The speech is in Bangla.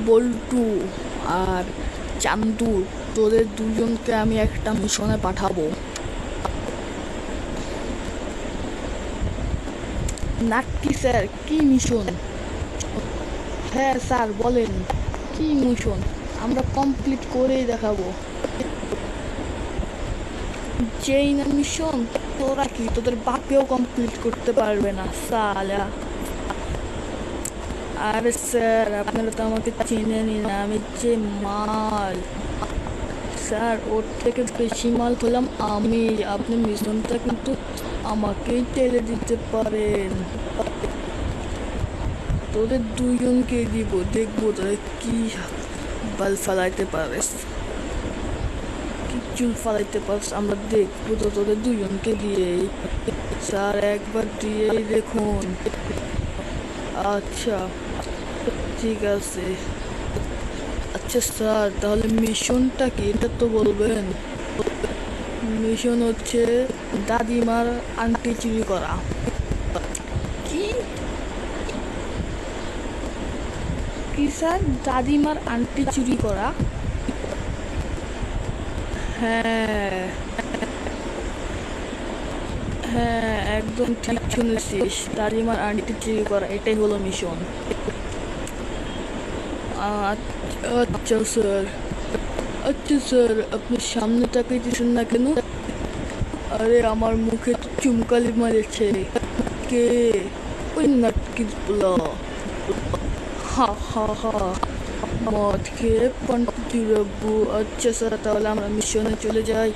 বল্টু আর চান্দু, তোদের দুজনকে আমি একটা মিশনে পাঠাবো। নাকি স্যার, কি মিশন? হ্যাঁ স্যার বলেন, কি মিশন? আমরা কমপ্লিট করেই দেখাবো। যেই না মিশন, তোরা কি তোদের বাপেও কমপ্লিট করতে পারবে না সালা। আরে স্যার, আপনারা তো আমাকে চিনেনই না, আমি যে মাল। স্যার, ওর থেকে বেশি মাল হলাম আমি। আপনি মিশনটা কিন্তু আমাকেই টেলে দিতে পারেন। তোদের দুইজনকে দিব, দেখবো তোদের কি বাল ফালাইতে পারিস, কি চুল ফালাইতে পারিস, আমরা দেখবো তো তোদের দুইজনকে দিয়েই। স্যার একবার দিয়েই দেখুন। আচ্ছা ঠিক আছে। আচ্ছা স্যার, তাহলে মিশনটা কি এটা তো বলবেন? মিশন হচ্ছে দাদিমার আংটি চুরি করা। কি কি স্যার, দাদিমার আংটি চুরি করা? হ্যাঁ হ্যাঁ, একদম ঠিক শুনেছিস, দাদিমার আংটি চুরি করা, এটাই হলো মিশন। আচ্ছা স্যার। আচ্ছা স্যার, আপনি সামনে তাকাইতেছেন না কেন? আরে আমার মুখে তো চুমকালি মারেছে। কে? ওই নাটকির পোলা। হা হা হা, মদ খেয়ে পান্টি রাখবো। আচ্ছা স্যার, তাহলে আমরা মিশনে চলে যাই।